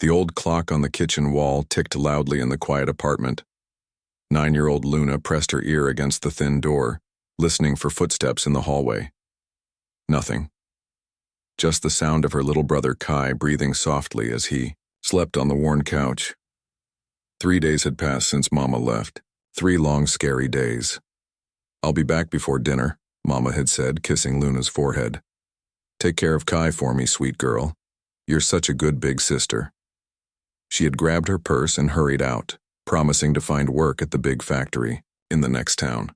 The old clock on the kitchen wall ticked loudly in the quiet apartment. 9-year-old Luna pressed her ear against the thin door, listening for footsteps in the hallway. Nothing. Just the sound of her little brother Kai breathing softly as he slept on the worn couch. 3 days had passed since Mama left. 3 long, scary days. "I'll be back before dinner," Mama had said, kissing Luna's forehead. "Take care of Kai for me, sweet girl. You're such a good big sister." She had grabbed her purse and hurried out, promising to find work at the big factory in the next town.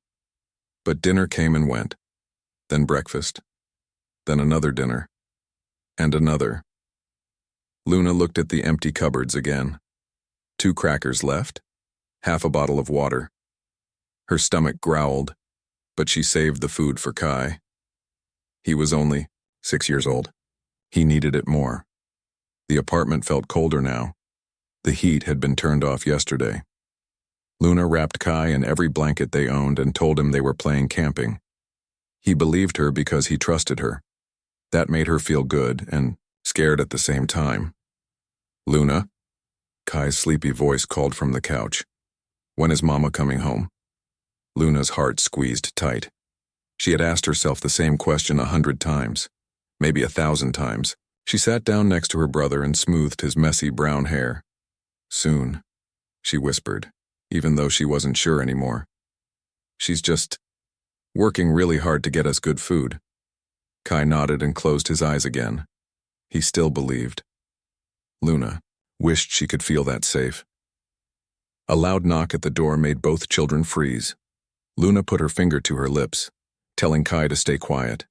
But dinner came and went. Then breakfast. Then another dinner. And another. Luna looked at the empty cupboards again. 2 crackers left. Half a bottle of water. Her stomach growled, but she saved the food for Kai. He was only 6 years old. He needed it more. The apartment felt colder now. The heat had been turned off yesterday. Luna wrapped Kai in every blanket they owned and told him they were playing camping. He believed her because he trusted her. That made her feel good and scared at the same time. "Luna?" Kai's sleepy voice called from the couch. "When is Mama coming home?" Luna's heart squeezed tight. She had asked herself the same question 100 times, maybe 1,000 times. She sat down next to her brother and smoothed his messy brown hair. "Soon," she whispered, even though she wasn't sure anymore. "She's just working really hard to get us good food." Kai nodded and closed his eyes again. He still believed. Luna wished she could feel that safe. A loud knock at the door made both children freeze. Luna put her finger to her lips, telling Kai to stay quiet.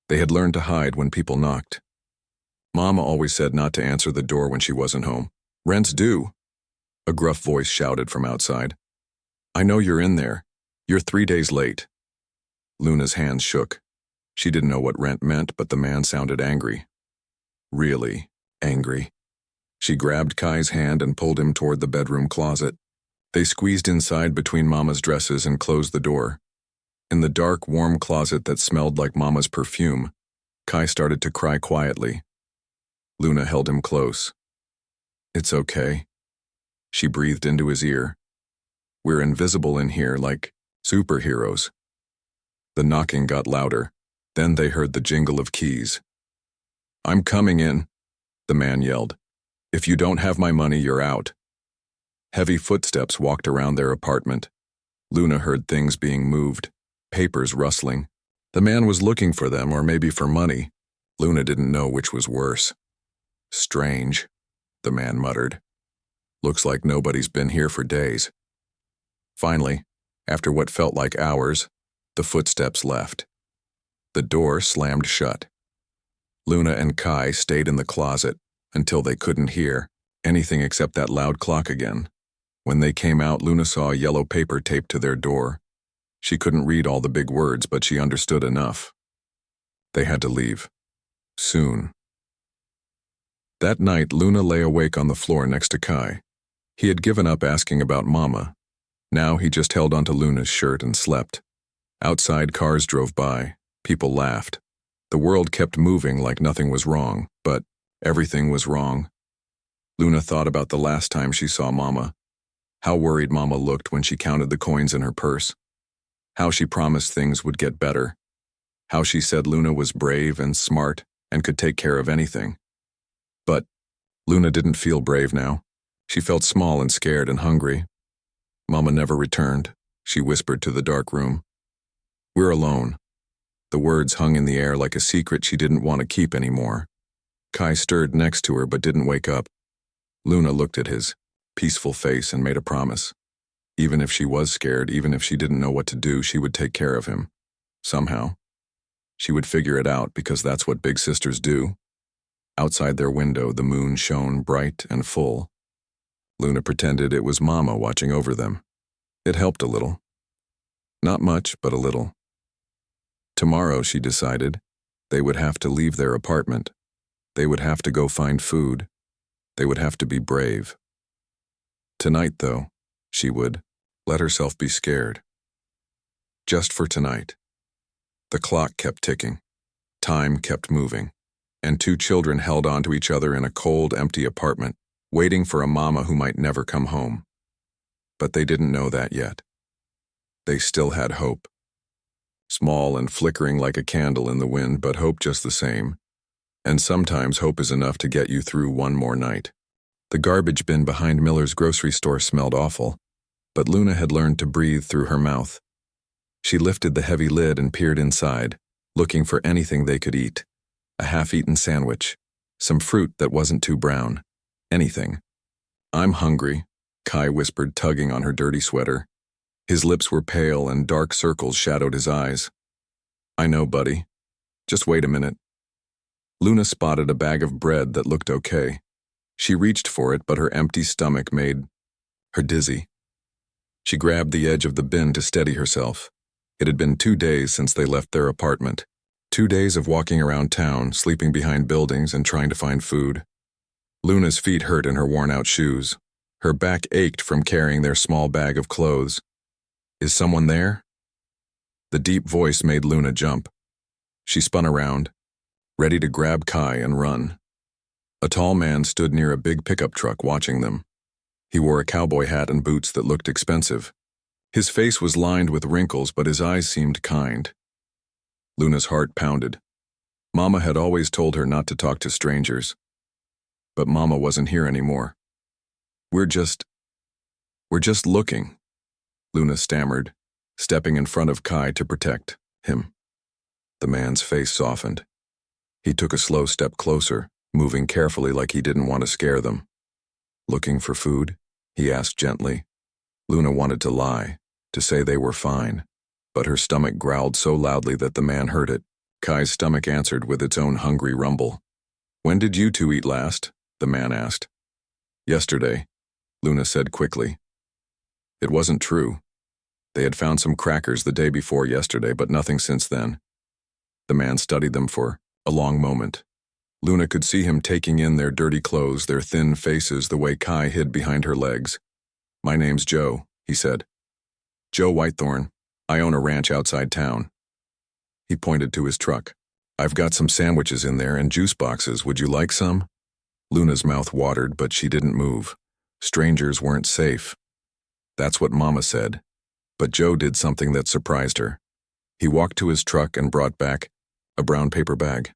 They had learned to hide when people knocked. Mama always said not to answer the door when she wasn't home. "Rent's due," a gruff voice shouted from outside. "I know you're in there. You're 3 days late." Luna's hands shook. She didn't know what rent meant, but the man sounded angry. Really angry. She grabbed Kai's hand and pulled him toward the bedroom closet. They squeezed inside between Mama's dresses and closed the door. In the dark, warm closet that smelled like Mama's perfume, Kai started to cry quietly. Luna held him close. "It's okay," she breathed into his ear. "We're invisible in here, like superheroes." The knocking got louder. Then they heard the jingle of keys. "I'm coming in," the man yelled. "If you don't have my money, you're out." Heavy footsteps walked around their apartment. Luna heard things being moved, papers rustling. The man was looking for them, or maybe for money. Luna didn't know which was worse. "Strange," the man muttered. "Looks like nobody's been here for days." Finally, after what felt like hours, the footsteps left. The door slammed shut. Luna and Kai stayed in the closet until they couldn't hear anything except that loud clock again. When they came out, Luna saw a yellow paper taped to their door. She couldn't read all the big words, but she understood enough. They had to leave. Soon. That night, Luna lay awake on the floor next to Kai. He had given up asking about Mama. Now he just held onto Luna's shirt and slept. Outside, cars drove by. People laughed. The world kept moving like nothing was wrong, but everything was wrong. Luna thought about the last time she saw Mama. How worried Mama looked when she counted the coins in her purse. How she promised things would get better. How she said Luna was brave and smart and could take care of anything. But Luna didn't feel brave now. She felt small and scared and hungry. "Mama never returned," she whispered to the dark room. "We're alone." The words hung in the air like a secret she didn't want to keep anymore. Kai stirred next to her but didn't wake up. Luna looked at his peaceful face and made a promise. Even if she was scared, even if she didn't know what to do, she would take care of him. Somehow. She would figure it out because that's what big sisters do. Outside their window, the moon shone bright and full. Luna pretended it was Mama watching over them. It helped a little. Not much, but a little. Tomorrow, she decided, they would have to leave their apartment. They would have to go find food. They would have to be brave. Tonight, though, she would let herself be scared. Just for tonight. The clock kept ticking. Time kept moving. And 2 children held on to each other in a cold, empty apartment. waiting for a mama who might never come home. But they didn't know that yet. They still had hope. Small and flickering like a candle in the wind, but hope just the same. And sometimes hope is enough to get you through one more night. The garbage bin behind Miller's grocery store smelled awful, but Luna had learned to breathe through her mouth. She lifted the heavy lid and peered inside, looking for anything they could eat. A half-eaten sandwich, some fruit that wasn't too brown, anything. "I'm hungry," Kai whispered, tugging on her dirty sweater. His lips were pale and dark circles shadowed his eyes. "I know, buddy. Just wait a minute." Luna spotted a bag of bread that looked okay. She reached for it, but her empty stomach made her dizzy. She grabbed the edge of the bin to steady herself. It had been 2 days since they left their apartment. 2 days of walking around town, sleeping behind buildings, and trying to find food. Luna's feet hurt in her worn-out shoes. Her back ached from carrying their small bag of clothes. "Is someone there?" The deep voice made Luna jump. She spun around, ready to grab Kai and run. A tall man stood near a big pickup truck watching them. He wore a cowboy hat and boots that looked expensive. His face was lined with wrinkles, but his eyes seemed kind. Luna's heart pounded. Mama had always told her not to talk to strangers. But Mama wasn't here anymore. We're just looking," Luna stammered, stepping in front of Kai to protect him. The man's face softened. He took a slow step closer, moving carefully like he didn't want to scare them. "Looking for food?" he asked gently. Luna wanted to lie, to say they were fine, but her stomach growled so loudly that the man heard it. Kai's stomach answered with its own hungry rumble. "When did you two eat last?" the man asked. "Yesterday," Luna said quickly. It wasn't true. They had found some crackers the day before yesterday, but nothing since then. The man studied them for a long moment. Luna could see him taking in their dirty clothes, their thin faces, the way Kai hid behind her legs. "My name's Joe," he said. "Joe Whitethorn. I own a ranch outside town." He pointed to his truck. "I've got some sandwiches in there and juice boxes. Would you like some?" Luna's mouth watered, but she didn't move. Strangers weren't safe. That's what Mama said. But Joe did something that surprised her. He walked to his truck and brought back a brown paper bag.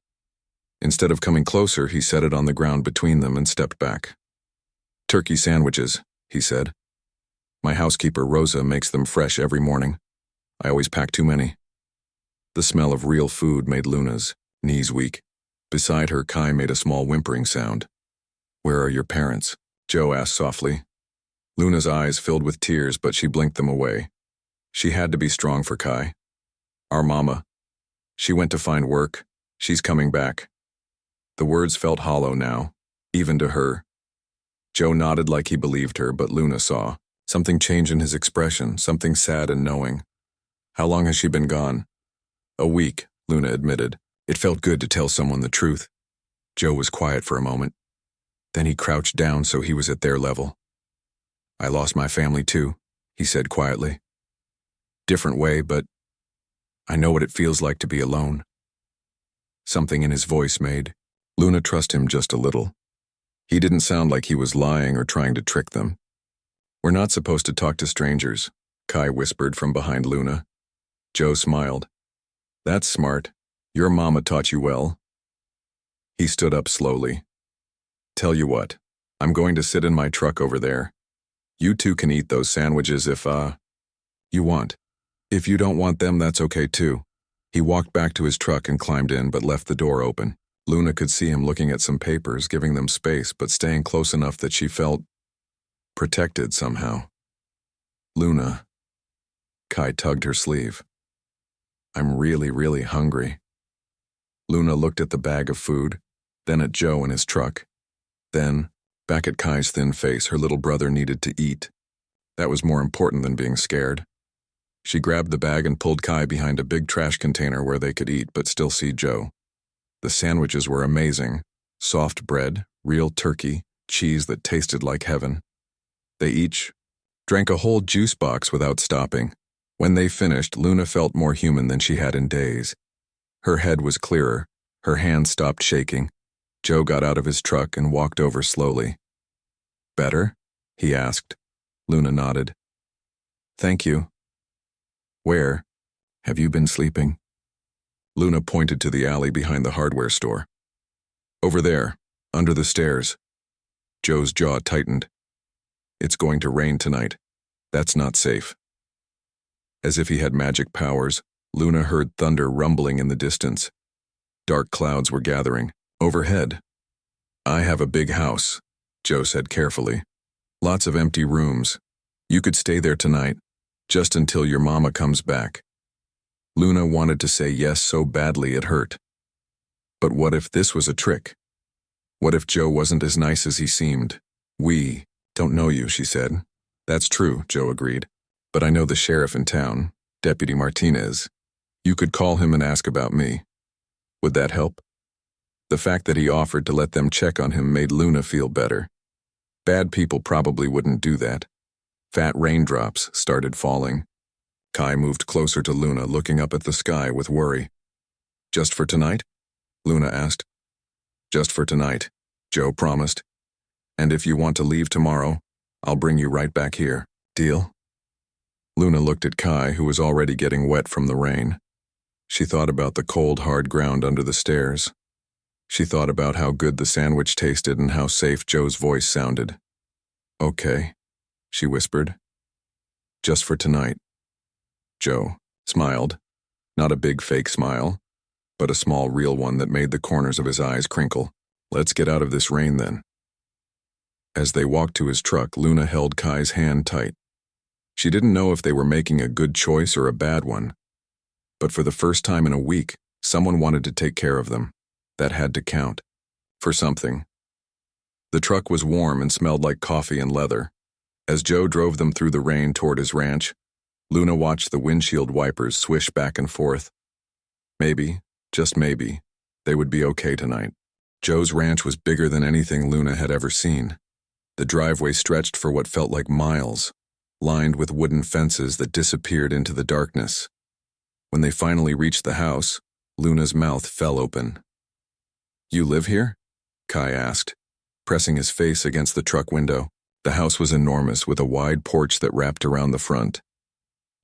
Instead of coming closer, he set it on the ground between them and stepped back. "Turkey sandwiches," he said. "My housekeeper, Rosa, makes them fresh every morning. I always pack too many." The smell of real food made Luna's knees weak. Beside her, Kai made a small whimpering sound. "Where are your parents?" Joe asked softly. Luna's eyes filled with tears, but she blinked them away. She had to be strong for Kai. "Our mama. She went to find work. She's coming back." The words felt hollow now, even to her. Joe nodded like he believed her, but Luna saw something change in his expression, something sad and knowing. "How long has she been gone?" "A week," Luna admitted. It felt good to tell someone the truth. Joe was quiet for a moment. Then he crouched down so he was at their level. "I lost my family too," he said quietly. "Different way, but I know what it feels like to be alone." Something in his voice made Luna trust him just a little. He didn't sound like he was lying or trying to trick them. "We're not supposed to talk to strangers," Kai whispered from behind Luna. Joe smiled. "That's smart. Your mama taught you well." He stood up slowly. "Tell you what, I'm going to sit in my truck over there. You two can eat those sandwiches if, you want. If you don't want them, that's okay too." He walked back to his truck and climbed in, but left the door open. Luna could see him looking at some papers, giving them space, but staying close enough that she felt protected somehow. "Luna." Kai tugged her sleeve. "I'm really, really hungry." Luna looked at the bag of food, then at Joe in his truck. Then, back at Kai's thin face, her little brother needed to eat. That was more important than being scared. She grabbed the bag and pulled Kai behind a big trash container where they could eat but still see Joe. The sandwiches were amazing. Soft bread, real turkey, cheese that tasted like heaven. They each drank a whole juice box without stopping. When they finished, Luna felt more human than she had in days. Her head was clearer. Her hands stopped shaking. Joe got out of his truck and walked over slowly. better?" he asked. Luna nodded. "Thank you." "Where have you been sleeping?" Luna pointed to the alley behind the hardware store. "Over there, under the stairs." Joe's jaw tightened. "It's going to rain tonight. That's not safe." As if he had magic powers, Luna heard thunder rumbling in the distance. Dark clouds were gathering overhead. "I have a big house," Joe said carefully. "Lots of empty rooms. You could stay there tonight, just until your mama comes back." Luna wanted to say yes so badly it hurt. But what if this was a trick? What if Joe wasn't as nice as he seemed? "We don't know you," she said. "That's true," Joe agreed. "But I know the sheriff in town, Deputy Martinez. You could call him and ask about me. Would that help?" The fact that he offered to let them check on him made Luna feel better. Bad people probably wouldn't do that. Fat raindrops started falling. Kai moved closer to Luna, looking up at the sky with worry. "Just for tonight?" Luna asked. "Just for tonight," Joe promised. "And if you want to leave tomorrow, I'll bring you right back here. Deal?" Luna looked at Kai, who was already getting wet from the rain. She thought about the cold, hard ground under the stairs. She thought about how good the sandwich tasted and how safe Joe's voice sounded. "Okay," she whispered. "Just for tonight." Joe smiled. Not a big fake smile, but a small real one that made the corners of his eyes crinkle. "Let's get out of this rain then." As they walked to his truck, Luna held Kai's hand tight. She didn't know if they were making a good choice or a bad one. But for the first time in a week, someone wanted to take care of them. That had to count. For something. The truck was warm and smelled like coffee and leather. As Joe drove them through the rain toward his ranch, Luna watched the windshield wipers swish back and forth. Maybe, just maybe, they would be okay tonight. Joe's ranch was bigger than anything Luna had ever seen. The driveway stretched for what felt like miles, lined with wooden fences that disappeared into the darkness. When they finally reached the house, Luna's mouth fell open. "You live here?" Kai asked, pressing his face against the truck window. The house was enormous, with a wide porch that wrapped around the front.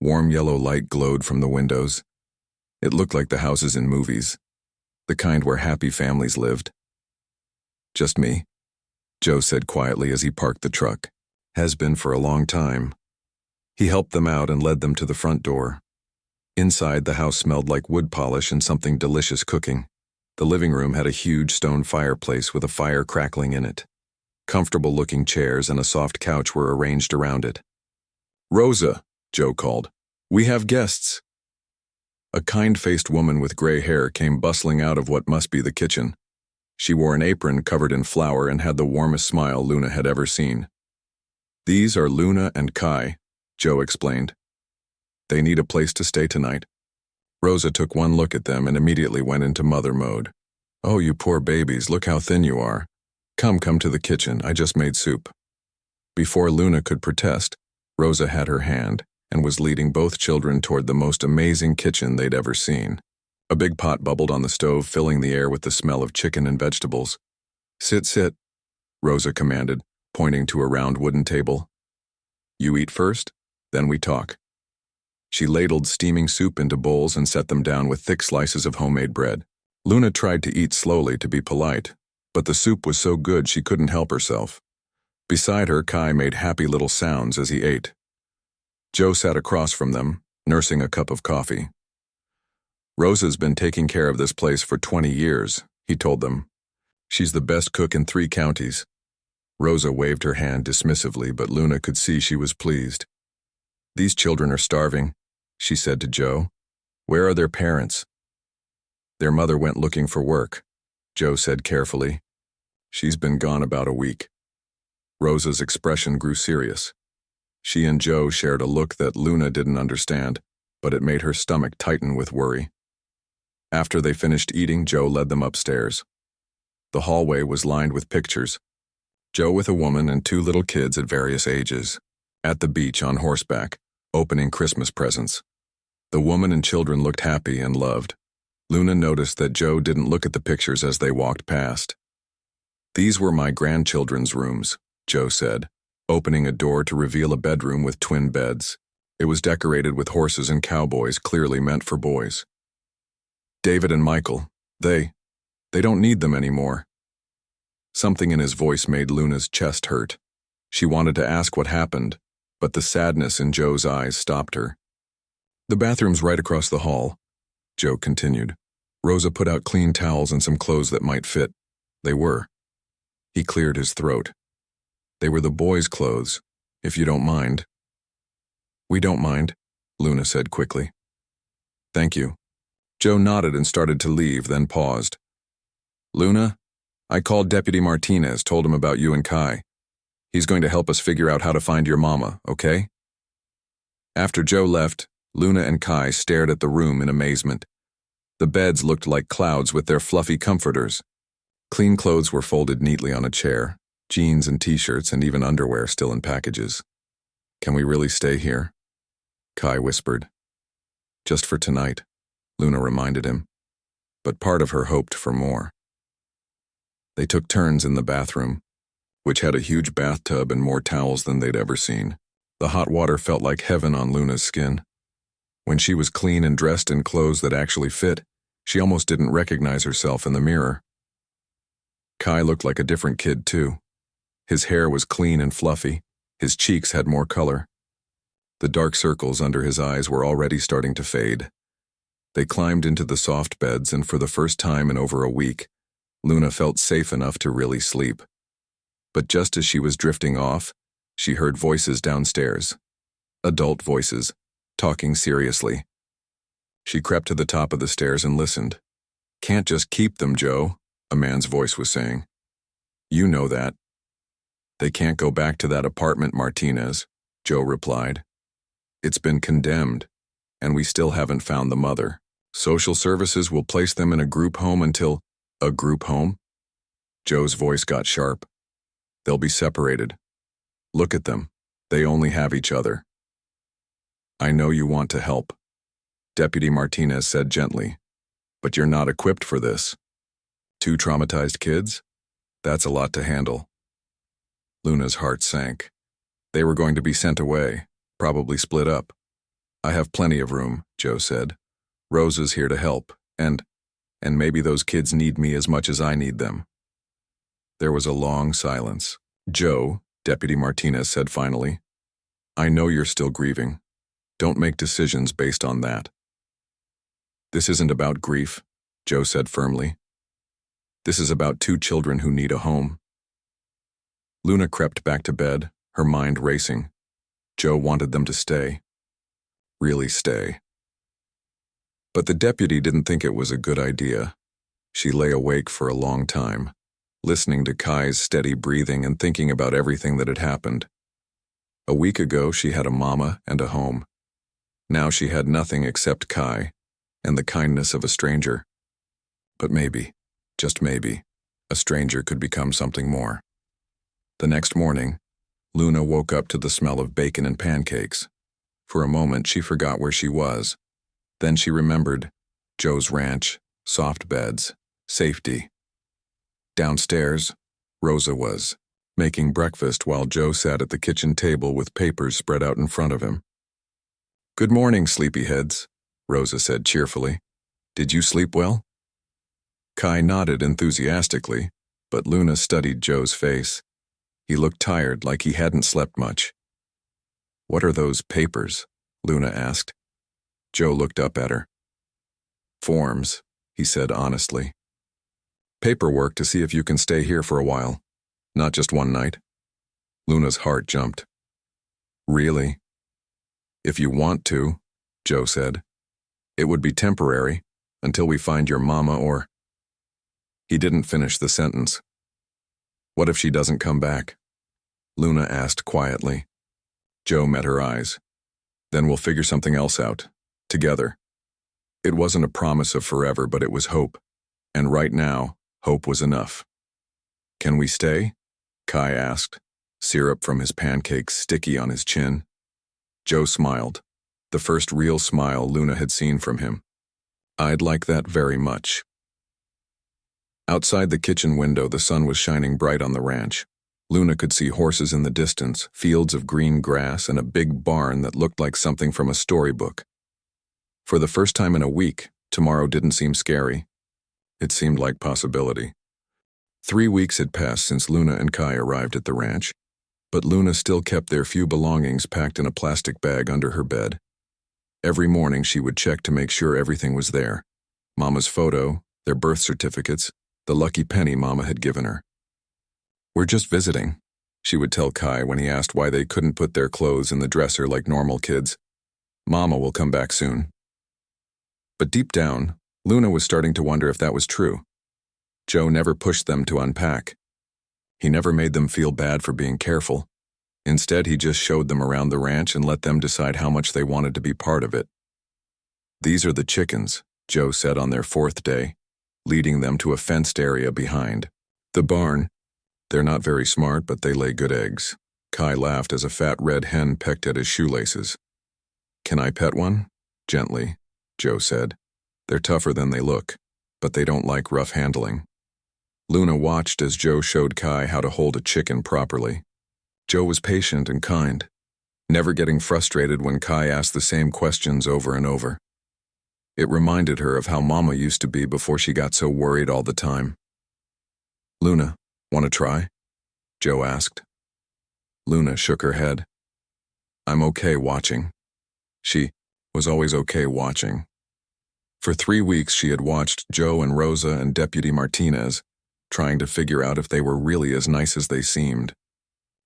Warm yellow light glowed from the windows. It looked like the houses in movies, the kind where happy families lived. "Just me," Joe said quietly as he parked the truck. "Has been for a long time." He helped them out and led them to the front door. Inside, the house smelled like wood polish and something delicious cooking. The living room had a huge stone fireplace with a fire crackling in it. Comfortable-looking chairs and a soft couch were arranged around it. "Rosa," Joe called. "We have guests." A kind-faced woman with gray hair came bustling out of what must be the kitchen. She wore an apron covered in flour and had the warmest smile Luna had ever seen. "These are Luna and Kai," Joe explained. "They need a place to stay tonight." Rosa took one look at them and immediately went into mother mode. "Oh, you poor babies, look how thin you are. Come to the kitchen, I just made soup." Before Luna could protest, Rosa had her hand and was leading both children toward the most amazing kitchen they'd ever seen. A big pot bubbled on the stove, filling the air with the smell of chicken and vegetables. Sit," Rosa commanded, pointing to a round wooden table. "You eat first, then we talk." She ladled steaming soup into bowls and set them down with thick slices of homemade bread. Luna tried to eat slowly to be polite, but the soup was so good she couldn't help herself. Beside her, Kai made happy little sounds as he ate. Joe sat across from them, nursing a cup of coffee. "Rosa's been taking care of this place for 20 years, he told them. "She's the best cook in 3 counties. Rosa waved her hand dismissively, but Luna could see she was pleased. "These children are starving," she said to Joe. "Where are their parents?" "Their mother went looking for work," Joe said carefully. "She's been gone about a week." Rosa's expression grew serious. She and Joe shared a look that Luna didn't understand, but it made her stomach tighten with worry. After they finished eating, Joe led them upstairs. The hallway was lined with pictures. Joe with a woman and 2 little kids at various ages, at the beach on horseback, opening Christmas presents. The woman and children looked happy and loved. Luna noticed that Joe didn't look at the pictures as they walked past. "These were my grandchildren's rooms," Joe said. opening a door to reveal a bedroom with twin beds. It was decorated with horses and cowboys, clearly meant for boys. David and Michael, they don't need them anymore. Something in his voice made Luna's chest hurt. She wanted to ask what happened, but the sadness in Joe's eyes stopped her. The bathroom's right across the hall, Joe continued. Rosa put out clean towels and some clothes that might fit. They were. He cleared his throat. They were the boys' clothes, if you don't mind. We don't mind, Luna said quickly. Thank you. Joe nodded and started to leave, then paused. Luna, I called Deputy Martinez, told him about you and Kai. He's going to help us figure out how to find your mama, okay? After Joe left, Luna and Kai stared at the room in amazement. The beds looked like clouds with their fluffy comforters. Clean clothes were folded neatly on a chair, jeans and t-shirts and even underwear still in packages. Can we really stay here? Kai whispered. Just for tonight, Luna reminded him. But part of her hoped for more. They took turns in the bathroom, which had a huge bathtub and more towels than they'd ever seen. The hot water felt like heaven on Luna's skin. When she was clean and dressed in clothes that actually fit, she almost didn't recognize herself in the mirror. Kai looked like a different kid, too. His hair was clean and fluffy. His cheeks had more color. The dark circles under his eyes were already starting to fade. They climbed into the soft beds, and for the first time in over a week, Luna felt safe enough to really sleep. But just as she was drifting off, she heard voices downstairs. Adult voices, talking seriously. She crept to the top of the stairs and listened. Can't just keep them, Joe, a man's voice was saying. You know that. They can't go back to that apartment, Martinez, Joe replied. It's been condemned, and we still haven't found the mother. Social services will place them in a group home until... A group home? Joe's voice got sharp. They'll be separated. Look at them. They only have each other. I know you want to help, Deputy Martinez said gently, but you're not equipped for this. 2 traumatized kids? That's a lot to handle. Luna's heart sank. They were going to be sent away, probably split up. I have plenty of room, Joe said. Rosa's here to help, and maybe those kids need me as much as I need them. There was a long silence. Joe, Deputy Martinez said finally, I know you're still grieving. Don't make decisions based on that. This isn't about grief, Joe said firmly. This is about 2 children who need a home. Luna crept back to bed, her mind racing. Joe wanted them to stay. Really stay. But the deputy didn't think it was a good idea. She lay awake for a long time, listening to Kai's steady breathing and thinking about everything that had happened. A week ago, she had a mama and a home. Now she had nothing except Kai and the kindness of a stranger. But maybe, just maybe, a stranger could become something more. The next morning, Luna woke up to the smell of bacon and pancakes. For a moment, she forgot where she was. Then she remembered Joe's ranch, soft beds, safety. Downstairs, Rosa was making breakfast while Joe sat at the kitchen table with papers spread out in front of him. Good morning, sleepyheads, Rosa said cheerfully. Did you sleep well? Kai nodded enthusiastically, but Luna studied Joe's face. He looked tired, like he hadn't slept much. What are those papers? Luna asked. Joe looked up at her. Forms, he said honestly. Paperwork to see if you can stay here for a while, not just one night. Luna's heart jumped. Really? If you want to, Joe said. It would be temporary, until we find your mama or... He didn't finish the sentence. What if she doesn't come back? Luna asked quietly. Joe met her eyes. Then we'll figure something else out. Together. It wasn't a promise of forever, but it was hope. And right now, hope was enough. Can we stay? Kai asked, syrup from his pancakes sticky on his chin. Joe smiled, the first real smile Luna had seen from him. I'd like that very much. Outside the kitchen window, the sun was shining bright on the ranch. Luna could see horses in the distance, fields of green grass, and a big barn that looked like something from a storybook. For the first time in a week, tomorrow didn't seem scary. It seemed like possibility. 3 weeks had passed since Luna and Kai arrived at the ranch, but Luna still kept their few belongings packed in a plastic bag under her bed. Every morning she would check to make sure everything was there. Mama's photo, their birth certificates, the lucky penny Mama had given her. "We're just visiting," she would tell Kai when he asked why they couldn't put their clothes in the dresser like normal kids. "Mama will come back soon." But deep down, Luna was starting to wonder if that was true. Joe never pushed them to unpack. He never made them feel bad for being careful. Instead, he just showed them around the ranch and let them decide how much they wanted to be part of it. "These are the chickens," Joe said on their 4th day, leading them to a fenced area behind the barn. "They're not very smart, but they lay good eggs." Kai laughed as a fat red hen pecked at his shoelaces. "Can I pet one?" "Gently," Joe said. "They're tougher than they look, but they don't like rough handling." Luna watched as Joe showed Kai how to hold a chicken properly. Joe was patient and kind, never getting frustrated when Kai asked the same questions over and over. It reminded her of how Mama used to be before she got so worried all the time. "Luna, want to try?" Joe asked. Luna shook her head. "I'm okay watching." She was always okay watching. For 3 weeks she had watched Joe and Rosa and Deputy Martinez, trying to figure out if they were really as nice as they seemed.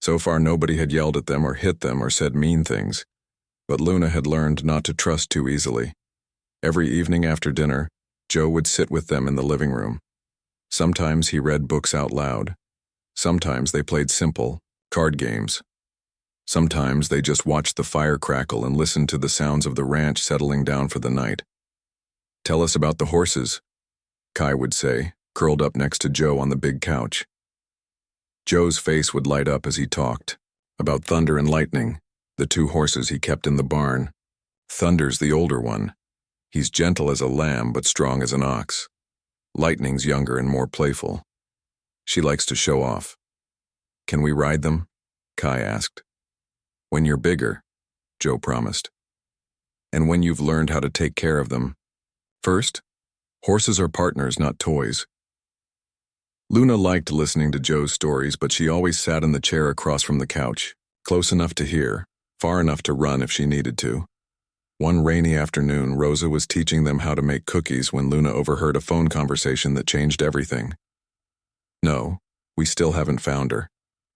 So far nobody had yelled at them or hit them or said mean things, but Luna had learned not to trust too easily. Every evening after dinner, Joe would sit with them in the living room. Sometimes he read books out loud. Sometimes they played simple card games. Sometimes they just watched the fire crackle and listened to the sounds of the ranch settling down for the night. "Tell us about the horses," Kai would say, curled up next to Joe on the big couch. Joe's face would light up as he talked about Thunder and Lightning, the 2 horses he kept in the barn. Thunder's the older one. He's gentle as a lamb but strong as an ox. Lightning's younger and more playful. She likes to show off. "Can we ride them?" Kai asked. "When you're bigger," Joe promised. "And when you've learned how to take care of them. First, horses are partners, not toys." Luna liked listening to Joe's stories, but she always sat in the chair across from the couch, close enough to hear, far enough to run if she needed to. One rainy afternoon, Rosa was teaching them how to make cookies when Luna overheard a phone conversation that changed everything. "No, we still haven't found her,"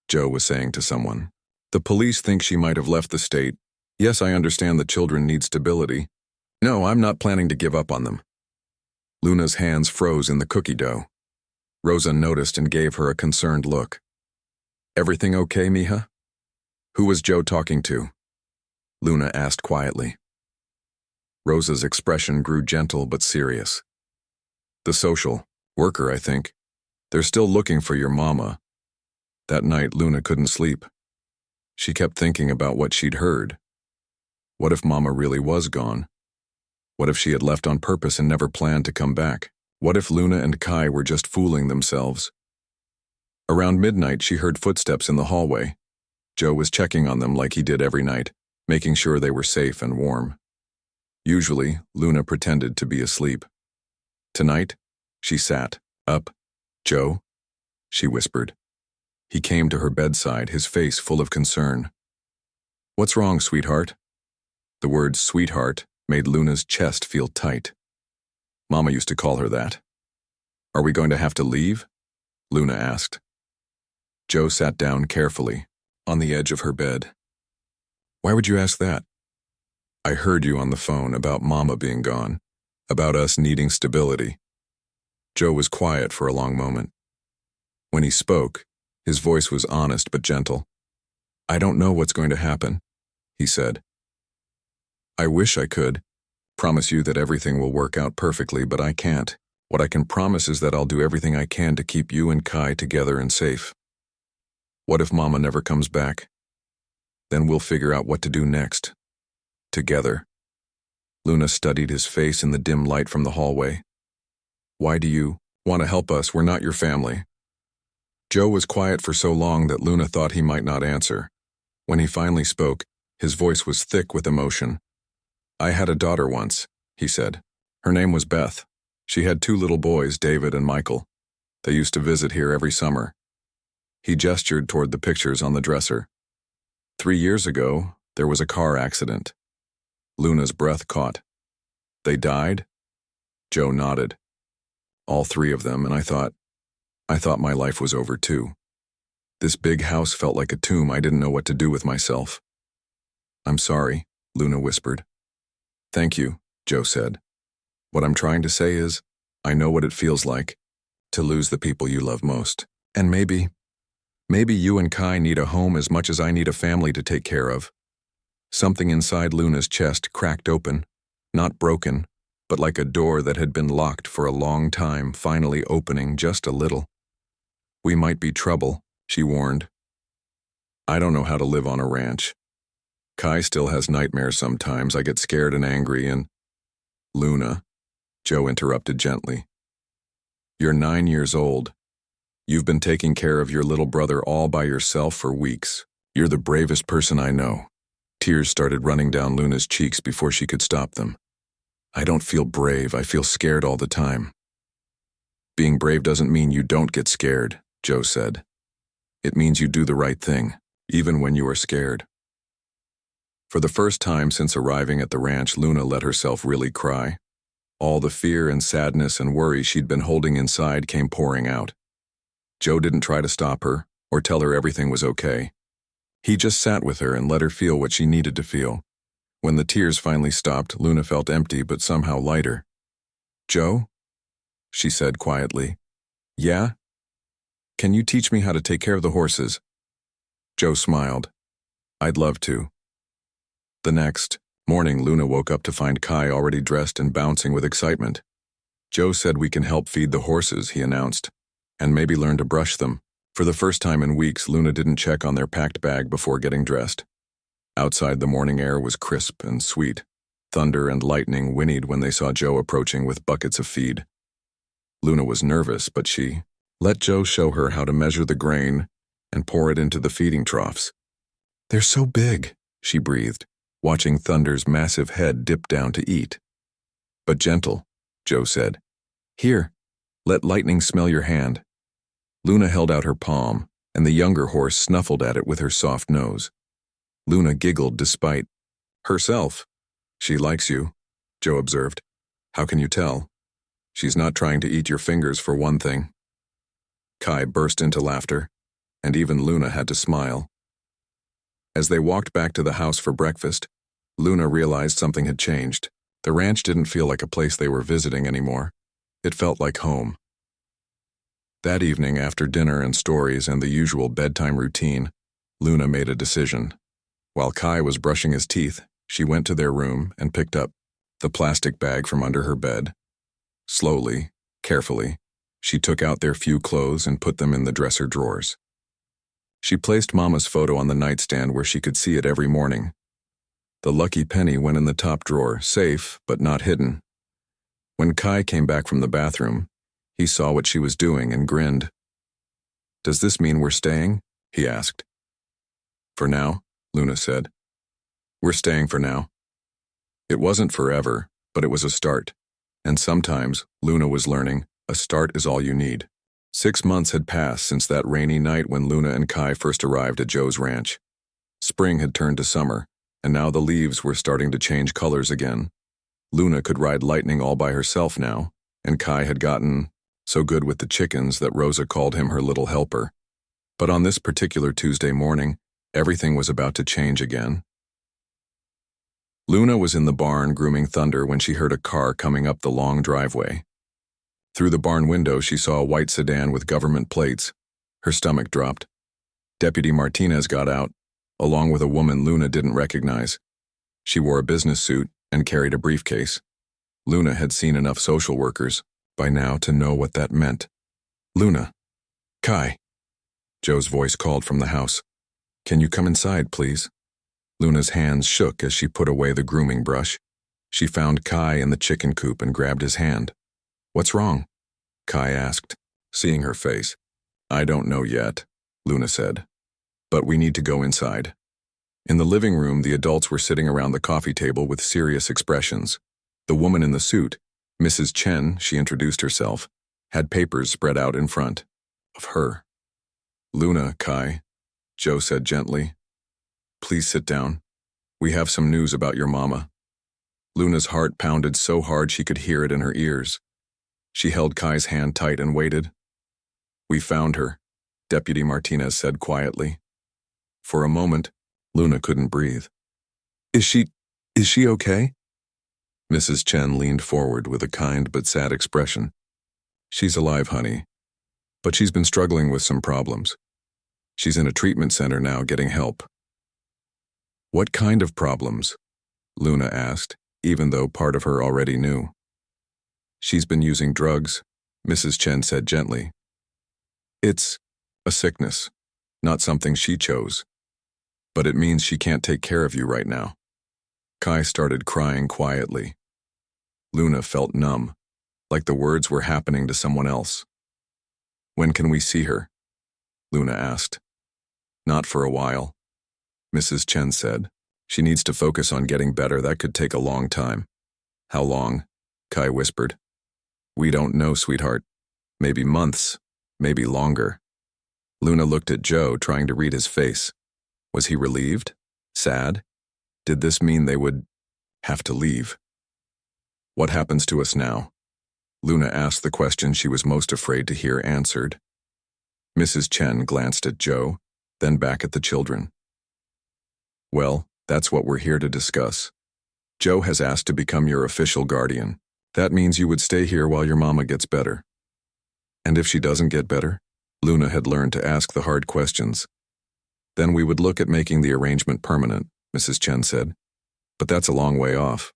Joe was saying to someone. "The police think she might have left the state. Yes, I understand the children need stability. No, I'm not planning to give up on them." Luna's hands froze in the cookie dough. Rosa noticed and gave her a concerned look. "Everything okay, mija?" "Who was Joe talking to?" Luna asked quietly. Rosa's expression grew gentle but serious. "The social worker, I think. They're still looking for your mama." That night, Luna couldn't sleep. She kept thinking about what she'd heard. What if Mama really was gone? What if she had left on purpose and never planned to come back? What if Luna and Kai were just fooling themselves? Around midnight, she heard footsteps in the hallway. Joe was checking on them like he did every night, making sure they were safe and warm. Usually, Luna pretended to be asleep. Tonight, she sat up. "Joe?" she whispered. He came to her bedside, his face full of concern. "What's wrong, sweetheart?" The word sweetheart made Luna's chest feel tight. Mama used to call her that. "Are we going to have to leave?" Luna asked. Joe sat down carefully, on the edge of her bed. "Why would you ask that?" "I heard you on the phone about Mama being gone, about us needing stability." Joe was quiet for a long moment. When he spoke, his voice was honest but gentle. "I don't know what's going to happen," he said. "I wish I could promise you that everything will work out perfectly, but I can't. What I can promise is that I'll do everything I can to keep you and Kai together and safe. What if Mama never comes back? Then we'll figure out what to do next. Together." Luna studied his face in the dim light from the hallway. "Why do you want to help us? We're not your family." Joe was quiet for so long that Luna thought he might not answer. When he finally spoke, his voice was thick with emotion. "I had a daughter once," he said. "Her name was Beth. She had 2 little boys, David and Michael. They used to visit here every summer." He gestured toward the pictures on the dresser. 3 years ago, there was a car accident." Luna's breath caught. "They died?" Joe nodded. "All 3 of them, and I thought my life was over too. This big house felt like a tomb. I didn't know what to do with myself." "I'm sorry," Luna whispered. "Thank you," Joe said. "What I'm trying to say is, I know what it feels like to lose the people you love most. And maybe you and Kai need a home as much as I need a family to take care of." Something inside Luna's chest cracked open, not broken, but like a door that had been locked for a long time, finally opening just a little. "We might be trouble," she warned. "I don't know how to live on a ranch. Kai still has nightmares sometimes. I get scared and angry and—" "Luna," Joe interrupted gently. "You're 9 years old. You've been taking care of your little brother all by yourself for weeks. You're the bravest person I know." Tears started running down Luna's cheeks before she could stop them. "I don't feel brave. I feel scared all the time." "Being brave doesn't mean you don't get scared," Joe said. "It means you do the right thing, even when you are scared." For the first time since arriving at the ranch, Luna let herself really cry. All the fear and sadness and worry she'd been holding inside came pouring out. Joe didn't try to stop her or tell her everything was okay. He just sat with her and let her feel what she needed to feel. When the tears finally stopped, Luna felt empty but somehow lighter. "Joe?" she said quietly. "Yeah? Can you teach me how to take care of the horses?" Joe smiled. "I'd love to." The next morning, Luna woke up to find Kai already dressed and bouncing with excitement. "Joe said we can help feed the horses," he announced, "and maybe learn to brush them." For the first time in weeks, Luna didn't check on their packed bag before getting dressed. Outside, the morning air was crisp and sweet. Thunder and lightning whinnied when they saw Joe approaching with buckets of feed. Luna was nervous, but she let Joe show her how to measure the grain and pour it into the feeding troughs. "They're so big," she breathed, watching Thunder's massive head dip down to eat. "But gentle," Joe said. "Here, let Lightning smell your hand." Luna held out her palm, and the younger horse snuffled at it with her soft nose. Luna giggled despite herself. "She likes you," Joe observed. "How can you tell? She's not trying to eat your fingers for one thing." Kai burst into laughter, and even Luna had to smile. As they walked back to the house for breakfast, Luna realized something had changed. The ranch didn't feel like a place they were visiting anymore. It felt like home. That evening, after dinner and stories and the usual bedtime routine, Luna made a decision. While Kai was brushing his teeth, she went to their room and picked up the plastic bag from under her bed. Slowly, carefully, she took out their few clothes and put them in the dresser drawers. She placed Mama's photo on the nightstand where she could see it every morning. The lucky penny went in the top drawer, safe but not hidden. When Kai came back from the bathroom, he saw what she was doing and grinned. "Does this mean we're staying?" he asked. "For now," Luna said. "We're staying for now." It wasn't forever, but it was a start. And sometimes, Luna was learning, a start is all you need. 6 months had passed since that rainy night when Luna and Kai first arrived at Joe's ranch. Spring had turned to summer, and now the leaves were starting to change colors again. Luna could ride Lightning all by herself now, and Kai had gotten so good with the chickens that Rosa called him her little helper. But on this particular Tuesday morning, everything was about to change again. Luna was in the barn grooming Thunder when she heard a car coming up the long driveway. Through the barn window, she saw a white sedan with government plates. Her stomach dropped. Deputy Martinez got out, along with a woman Luna didn't recognize. She wore a business suit and carried a briefcase. Luna had seen enough social workers by now to know what that meant. "Luna." "Kai." Joe's voice called from the house. "Can you come inside, please?" Luna's hands shook as she put away the grooming brush. She found Kai in the chicken coop and grabbed his hand. "What's wrong?" Kai asked, seeing her face. I don't know yet, Luna said. But we need to go inside. In the living room, the adults were sitting around the coffee table with serious expressions. The woman in the suit, Mrs. Chen, she introduced herself, had papers spread out in front of her. Luna, Kai, Joe said gently. Please sit down. We have some news about your mama. Luna's heart pounded so hard she could hear it in her ears. She held Kai's hand tight and waited. We found her, Deputy Martinez said quietly. For a moment, Luna couldn't breathe. Is she okay? Mrs. Chen leaned forward with a kind but sad expression. She's alive, honey, but she's been struggling with some problems. She's in a treatment center now getting help. What kind of problems? Luna asked, even though part of her already knew. She's been using drugs, Mrs. Chen said gently. It's a sickness, not something she chose. But it means she can't take care of you right now. Kai started crying quietly. Luna felt numb, like the words were happening to someone else. When can we see her? Luna asked. Not for a while, Mrs. Chen said. She needs to focus on getting better. That could take a long time. How long? Kai whispered. We don't know, sweetheart. Maybe months, maybe longer. Luna looked at Joe, trying to read his face. Was he relieved? Sad? Did this mean they would have to leave? What happens to us now? Luna asked the question she was most afraid to hear answered. Mrs. Chen glanced at Joe, then back at the children. Well, that's what we're here to discuss. Joe has asked to become your official guardian. That means you would stay here while your mama gets better. And if she doesn't get better? Luna had learned to ask the hard questions. Then we would look at making the arrangement permanent, Mrs. Chen said. But that's a long way off.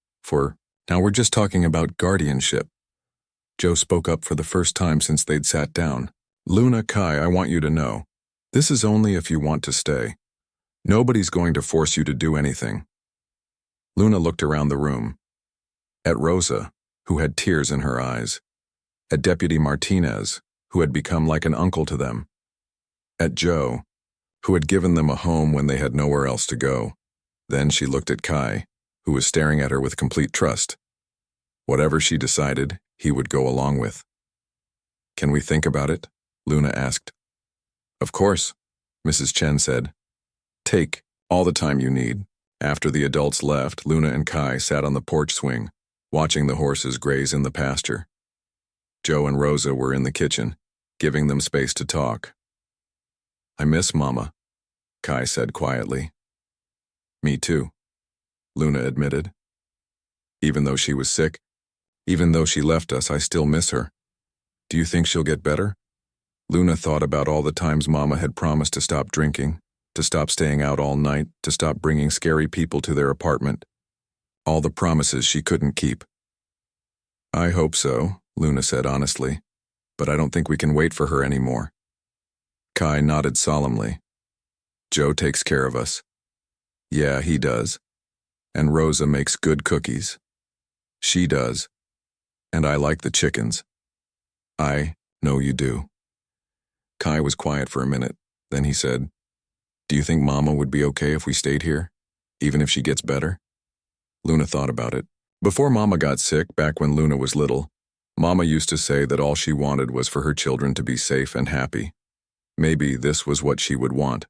Now we're just talking about guardianship. Joe spoke up for the first time since they'd sat down. Luna, Kai, I want you to know. This is only if you want to stay. Nobody's going to force you to do anything. Luna looked around the room. At Rosa, who had tears in her eyes. At Deputy Martinez, who had become like an uncle to them. At Joe, who had given them a home when they had nowhere else to go. Then she looked at Kai, who was staring at her with complete trust. Whatever she decided, he would go along with. Can we think about it? Luna asked. Of course, Mrs. Chen said. Take all the time you need. After the adults left, Luna and Kai sat on the porch swing, watching the horses graze in the pasture. Joe and Rosa were in the kitchen, giving them space to talk. I miss Mama, Kai said quietly. Me too, Luna admitted. Even though she was sick, even though she left us, I still miss her. Do you think she'll get better? Luna thought about all the times Mama had promised to stop drinking, to stop staying out all night, to stop bringing scary people to their apartment. All the promises she couldn't keep. I hope so, Luna said honestly, but I don't think we can wait for her anymore. Kai nodded solemnly. Joe takes care of us. Yeah, he does. And Rosa makes good cookies. She does. And I like the chickens. I know you do. Kai was quiet for a minute. Then he said, Do you think Mama would be okay if we stayed here, even if she gets better? Luna thought about it. Before Mama got sick, back when Luna was little, Mama used to say that all she wanted was for her children to be safe and happy. Maybe this was what she would want.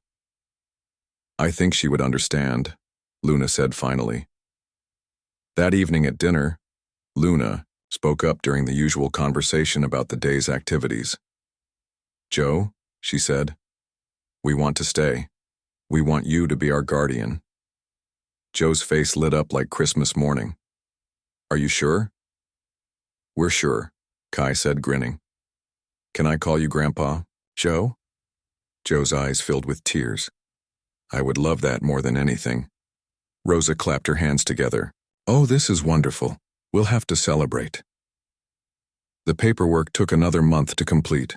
I think she would understand, Luna said finally. That evening at dinner, Luna spoke up during the usual conversation about the day's activities. Joe, she said, we want to stay. We want you to be our guardian. Joe's face lit up like Christmas morning. Are you sure? We're sure, Kai said, grinning. Can I call you Grandpa, Joe? Joe's eyes filled with tears. I would love that more than anything. Rosa clapped her hands together. Oh, this is wonderful. We'll have to celebrate. The paperwork took another month to complete.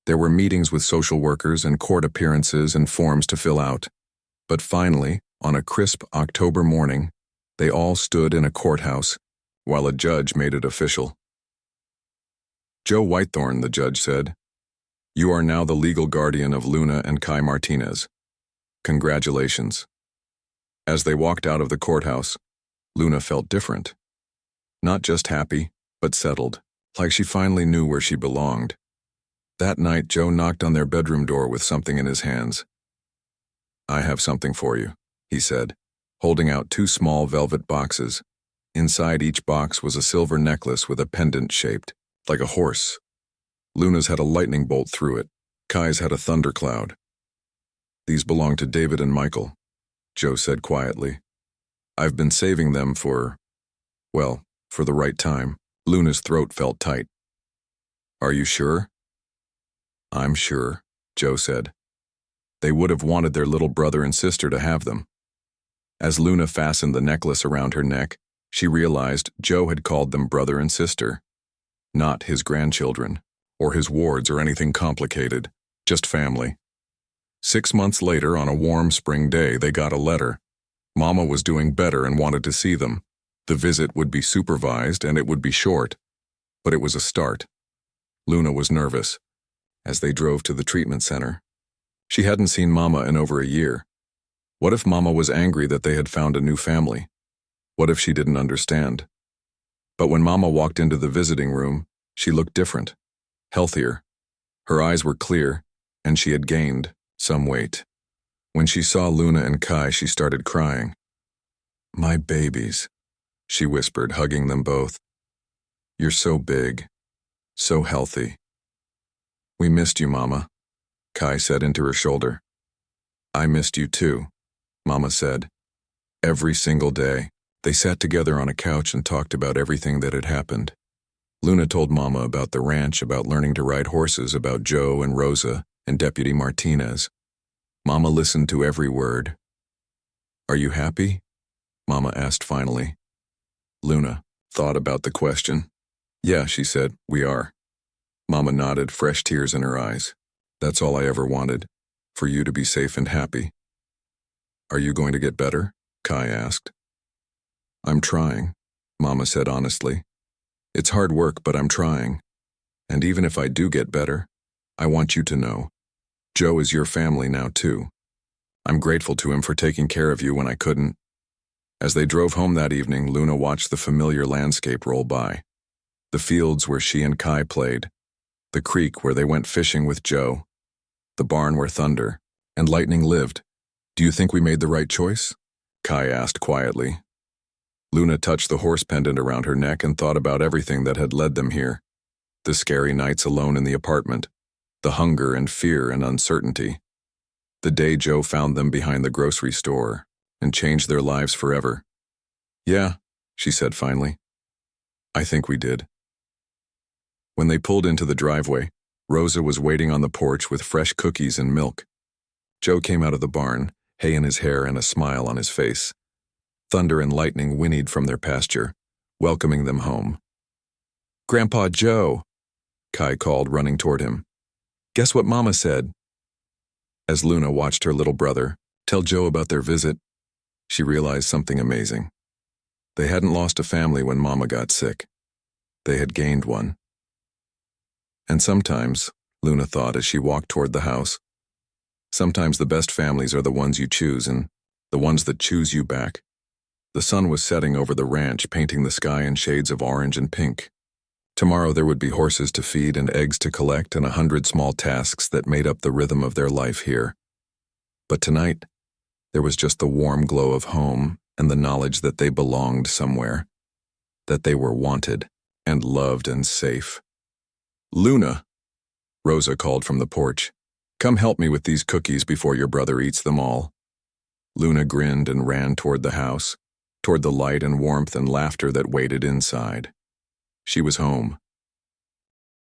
There were meetings with social workers and court appearances and forms to fill out. But finally, on a crisp October morning, they all stood in a courthouse while a judge made it official. Joe Whitethorn, the judge said. You are now the legal guardian of Luna and Kai Martinez. Congratulations." As they walked out of the courthouse, Luna felt different. Not just happy, but settled, like she finally knew where she belonged. That night, Joe knocked on their bedroom door with something in his hands. "I have something for you," he said, holding out 2 small velvet boxes. Inside each box was a silver necklace with a pendant shaped like a horse. Luna's had a lightning bolt through it. Kai's had a thundercloud. "These belong to David and Michael," Joe said quietly. "I've been saving them for the right time." Luna's throat felt tight. "Are you sure?" "I'm sure," Joe said. "They would have wanted their little brother and sister to have them." As Luna fastened the necklace around her neck, she realized Joe had called them brother and sister. Not his grandchildren, or his wards or anything complicated, just family. 6 months later, on a warm spring day, they got a letter. Mama was doing better and wanted to see them. The visit would be supervised and it would be short, but it was a start. Luna was nervous as they drove to the treatment center. She hadn't seen Mama in over a year. What if Mama was angry that they had found a new family? What if she didn't understand? But when Mama walked into the visiting room, she looked different, healthier. Her eyes were clear, and she had gained some weight. When she saw Luna and Kai, she started crying. "My babies," she whispered, hugging them both. "You're so big, so healthy." "We missed you, Mama," Kai said into her shoulder. "I missed you too," Mama said. Every single day, they sat together on a couch and talked about everything that had happened. Luna told Mama about the ranch, about learning to ride horses, about Joe and Rosa and Deputy Martinez. Mama listened to every word. "Are you happy?" Mama asked finally. Luna thought about the question. "Yeah," she said, "we are." Mama nodded, fresh tears in her eyes. "That's all I ever wanted, for you to be safe and happy." "Are you going to get better?" Kai asked. "I'm trying," Mama said honestly. "It's hard work, but I'm trying. And even if I do get better, I want you to know, Joe is your family now too. I'm grateful to him for taking care of you when I couldn't." As they drove home that evening, Luna watched the familiar landscape roll by. The fields where she and Kai played, the creek where they went fishing with Joe, the barn where Thunder and Lightning lived. "Do you think we made the right choice?" Kai asked quietly. Luna touched the horse pendant around her neck and thought about everything that had led them here. The scary nights alone in the apartment, the hunger and fear and uncertainty. The day Joe found them behind the grocery store and changed their lives forever. "Yeah," she said finally. "I think we did." When they pulled into the driveway, Rosa was waiting on the porch with fresh cookies and milk. Joe came out of the barn, hay in his hair and a smile on his face. Thunder and Lightning whinnied from their pasture, welcoming them home. "Grandpa Joe," Kai called, running toward him. "Guess what Mama said?" As Luna watched her little brother tell Joe about their visit, she realized something amazing. They hadn't lost a family when Mama got sick. They had gained one. And sometimes, Luna thought as she walked toward the house, sometimes the best families are the ones you choose and the ones that choose you back. The sun was setting over the ranch, painting the sky in shades of orange and pink. Tomorrow there would be horses to feed and eggs to collect and 100 small tasks that made up the rhythm of their life here. But tonight, there was just the warm glow of home and the knowledge that they belonged somewhere, that they were wanted and loved and safe. "Luna," Rosa called from the porch, "come help me with these cookies before your brother eats them all." Luna grinned and ran toward the house, toward the light and warmth and laughter that waited inside. She was home,